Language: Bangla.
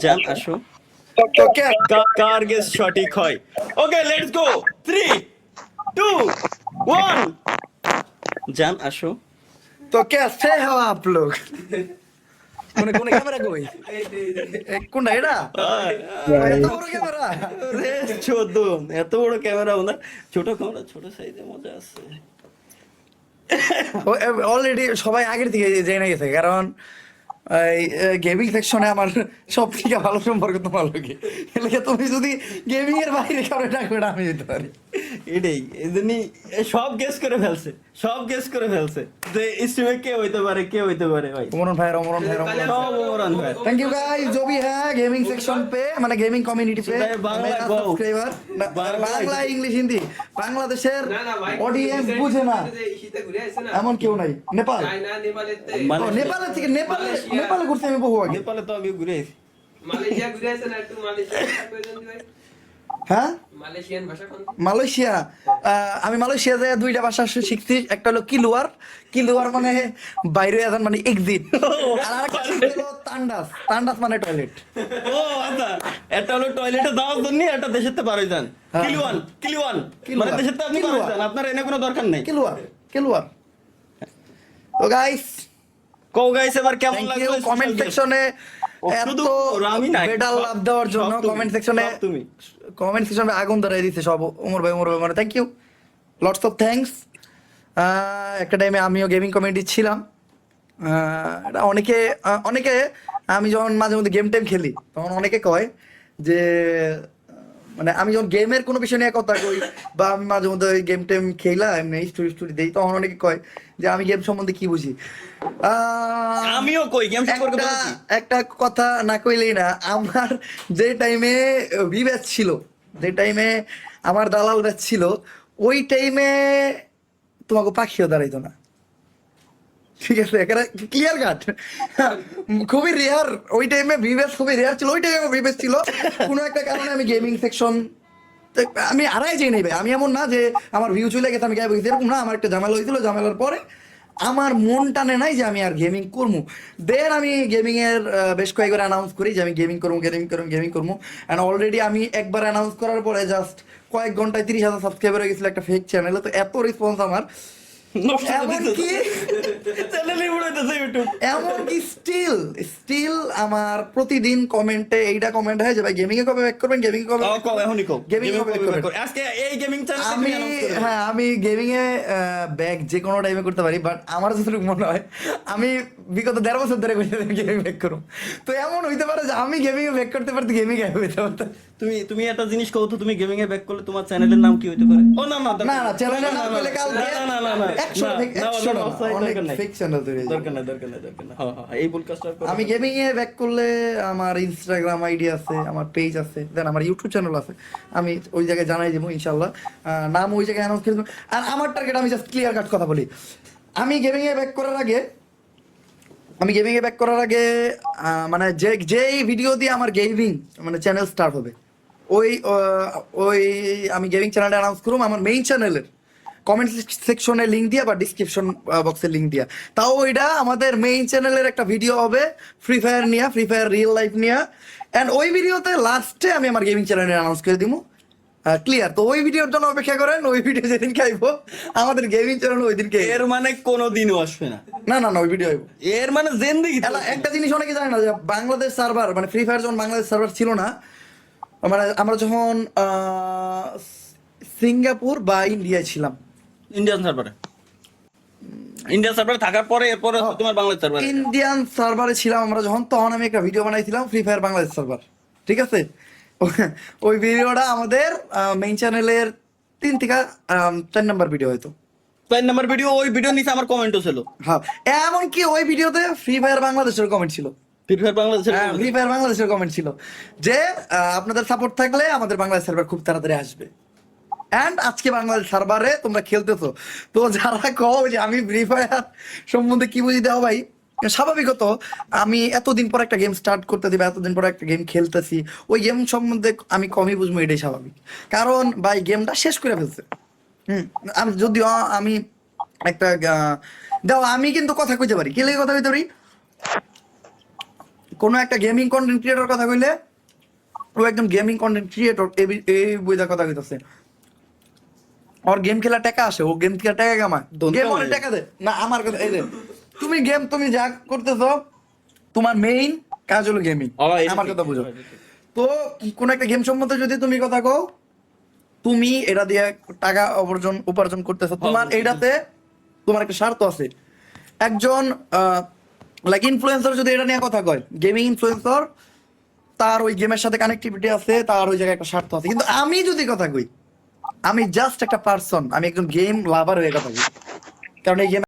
জ্যাম আসো। ওকে কার গেস সঠিক হয়? Okay let's go. 3 2 1 জ্যাম আসো। तो कैसे हो आप लोग কোনে কোনে ক্যামেরা কই কোনটা এটা এত বড় ক্যামেরা রে চোদ্দ, এত বড় ক্যামেরা ওনার, ছোট ক্যামেরা ছোট সাইজে মজা আছে। অলরেডি সবাই আগের থেকে জেনে গেছে কারণ এই গেমিং সেকশনে আমার সব থেকে ভালো সম্পর্ক তোমার লোকে এলাকা তুমি যদি গেমিং এর বাইরে কারো ডাকবে না আমি যেতে পারি এটাই এজন্যই সব গেস করে ফেলছে, সব গেস করে ফেলছে যে স্ট্রিমে কে হইতে পারে, কে হইতে পারে ভাই। ओमरन भाई সব ওমরান ভাই। थैंक यू गाइस जो भी है गेमिंग सेक्शन पे माने गेमिंग कम्युनिटी पे बांग्ला मेरा गाओ। सब्सक्राइबर বাংলা ইংলিশ হিন্দি বাংলাদেশের অডিয়েন্স বুঝে না এমন কেউ নাই নেপাল মানে ও, নেপালের থেকে নেপালে ঘুরতে আমি বহু আগে নেপালে তো আমি ঘুরে আইছি। মালয়েশিয়া ঘুরে আসেন একটু মালয়েশিয়া ভাষা কই ভাই হ্যাঁ মালয়েশিয়ান ভাষা কোন মালয়েশিয়া আমি মালয়েশিয়া যায় দুইটা ভাষা শিখছি একটা হলো কিলুয়ার মানে বাইরে আছেন মানে এক্সিট আর আরেকটা হলো তান্ডাস মানে টয়লেট ও আচ্ছা, এটা হলো টয়লেটে যাওয়ার জন্য একটা দেশের তে পারই যান। হ্যাঁ। কিলুয়ান মানে দেশের তে আপনি পারই কিলুয়ান। যান, আপনার এনে কোনো দরকার নেই। কিলুয়ার তো গাইস কো গাইস এবার কেমন থ্যাংক ইউ লাগলো কমেন্ট সেকশনে শুধু এত রামি নাই, বেডাল লাভ দেওয়ার জন্য সব তুমি, কমেন্ট সেকশনে সব তুমি। কমেন্ট সেকশনে আগুন ধরাই দিতে সব ওমর ভাই মানে thank you lots of thanks একটা টাইমে আমিও গেমিং কমিউনিটি ছিলাম এটা অনেকে আমি যখন মাঝে মধ্যে গেম টেম খেলি তখন অনেকে কয় যে মানে আমি যখন গেমের কোনো বিষয় নিয়ে কথা কই বা আমি মাঝে মধ্যে ওই গেম টেম খেলা এমনি স্টোরি দিই তখন অনেকে কয় যে আমি গেম সম্বন্ধে কি বুঝি আমিও কই গেম সম্পর্কে বলছি। একটা কথা না কইলেই না আমার যে টাইমে ব্যাচ ছিল যে টাইমে আমার দালাল ব্যাচ ছিল ওই টাইমে তোমাকে পাখিও দাঁড়াইতো না ঠিক আছে ক্লিয়ার কাট খুবই রেয়ার ওই টাইমে ব্যাচ খুবই রেয়ার ছিল ওই টাইমে ব্যাচ ছিল কোনো একটা কারণে আমি গেমিং সেকশন আমি আড়াই যাই নাই ভাই আমি এমন না যে আমার ভিউ চলে গেছে আমি গায়ে বসেছি এরকম না আমার একটা ঝামেলা হয়েছিল ঝামেলার পরে আমার মন টানে নাই যে আমি আর গেমিং করবো দেন আমি গেমিং এর বেশ কয়েকবার অ্যানাউন্স করি যে আমি গেমিং করবো অ্যান্ড অলরেডি আমি একবার অ্যানাউন্স করার পরে জাস্ট কয়েক ঘন্টায় 30,000 সাবস্ক্রাইবার হয়ে গেছিল একটা ফেক চ্যানেলে তো এত রেসপন্স আমার এমনকি এমনকি স্টিল আমার প্রতিদিন কমেন্টে এইটা কমেন্ট হয় যে ভাই গেমিং এ কবে ব্যাক করবেন গেমিং কবে Gaming এ কবে back করবেন? আজকে এই গেমিং আমি হ্যাঁ আমি গেমিং এ ব্যাক যে কোনো টাইমে করতে পারি বাট আমার যতটুকু মনে হয় আমি বিগত 1.5 বছর ধরে গেমিং ব্যাক করুম তো এমন হইতে পারে যে আমি গেমিং এ ব্যাক করতে পারতে গেমিং এ হইতে পারতো তুমি একটা জিনিস কও তো, তুমি গেমিং এ ব্যাক করলে তোমার চ্যানেলের নাম কি হইতে পারে? ও না না না না চ্যানেলের নাম বলে কাল না 100 অনেক ফেক চ্যানেল তৈরি হয়েছে। দরকার নাই। হ্যাঁ এই ভুল কাজটা করো। আমি গেমিং এ ব্যাক করলে আমার ইনস্টাগ্রাম আইডি আছে আমার পেজ আছে দেন আমার ইউটিউব চ্যানেল আছে আমি ওই জায়গায় জানাই দেবো ইনশাল্লাহ নাম ওই জায়গায় অ্যানাউন্স করে দেবো আর আমার টার্গেট আমি জাস্ট ক্লিয়ার কাট কথা বলি আমি গেমিং এ ব্যাক করার আগে মানে যেই ভিডিও দিয়ে আমার গেমিং মানে চ্যানেল স্টার্ট হবে ওই আমি গেমিং চ্যানেলটা অ্যানাউন্স করবো আমার মেইন চ্যানেলের কমেন্ট সেকশনে লিঙ্ক দিয়া বা ডিসক্রিপশন বক্সে লিঙ্ক দিয়া তাও ওইটা আমাদের মেইন চ্যানেলের একটা ভিডিও হবে ফ্রি ফায়ার রিয়েল লাইফ নিয়া অ্যান্ড ওই ভিডিওতে লাস্টে আমি আমার গেমিং চ্যানেলে অ্যানাউন্স করে দিব ক্লিয়ার তো ওই ভিডিওর জন্য অপেক্ষা করেন ওই ভিডিও যেদিন খাইবো আমাদের গেমিং চ্যানেল ওই দিনকে এর মানে কোনোদিনও আসবে না। না ওই ভিডিও আইবো এর মানে জিন্দেগি একটা জিনিস অনেকে জানে না যে বাংলাদেশ সার্ভার মানে ফ্রি ফায়ার যখন বাংলাদেশ সার্ভার ছিল না মানে আমরা যখন সিঙ্গাপুর বা ইন্ডিয়ায় ছিলাম ইন্ডিয়ান সার্ভারে থাকার পরে এরপরে তোমার বাংলাদেশ সার্ভারে ইন্ডিয়ান সার্ভারে ছিলাম আমরা যখন তখন আমি একটা ভিডিও বানাইছিলাম ফ্রি ফায়ার বাংলাদেশ সার্ভার ঠিক আছে ওই ভিডিওটা আমাদের মেইন চ্যানেলের 3 থেকে 4 নম্বর ভিডিও হয়তো 4 নাম্বার ভিডিও, ওই ভিডিও নিচে আমার কমেন্টও ছিল। হ্যাঁ এমনকি ওই ভিডিওতে ফ্রি ফায়ার বাংলাদেশের কমেন্ট ছিল ফ্রি ফায়ার বাংলাদেশের কমেন্ট ছিল যে আপনাদের সাপোর্ট থাকলে আমাদের বাংলাদেশ সার্ভার খুব তাড়াতাড়ি আসবে অ্যান্ড আজকে বাংলাদেশ সার্ভারে তোমরা খেলতেছো তো যারা কও যে আমি ফ্রি ফায়ার সম্বন্ধে কি বুঝি দেওয়া ভাই স্বাভাবিকত আমি এতদিন পর একটা গেম স্টার্ট করতে দিবে এতদিন পর একটা গেম খেলতেছি ওই গেম সম্বন্ধে আমি কমই বুঝবো এটাই স্বাভাবিক কারণ ভাই গেমটা শেষ করে ফেলছে আমি যদিও আমি একটা দাও আমি কিন্তু কথা কইতে পারি কি লাগে কথা কইতে পারি কোনো একটা গেমিং কন্টেন্ট ক্রিয়েটর কথা কইলে ও একজন গেমিং কন্টেন্ট ক্রিয়েটর এই বইটার কথা কইতাছে। ওর গেম খেলা টাকা আসে, ও গেম খেলা টাকা কামায়, দোন গেম কামায়। অনেক টাকা দেয় না। আমার কথা এই যে তুমি যা করতেছো তোমার মেইন কাজ হলো গেমিং, এটা আমার ঠিক, কথা বুঝো। এটা ঠিক। তো কোন একটা গেম সম্বন্ধে যদি তুমি কথা কও, তুমি এটা দিয়ে টাকা উপার্জন করতেছো, তোমার এইটাতে তোমার একটা স্বার্থ আছে। একজন লাইক ইনফ্লুয়েন্সার যদি এটা নিয়ে কথা কয়, গেমিং ইনফ্লুয়েন্সার, তার ওই গেমের সাথে কানেক্টিভিটি আছে, তার ওই জায়গায় একটা স্বার্থ আছে। কিন্তু আমি যদি কথা কই, আমি জাস্ট একটা পার্সন, আমি একজন গেম লাভার হয়ে কথা কই, কারণ এই গেম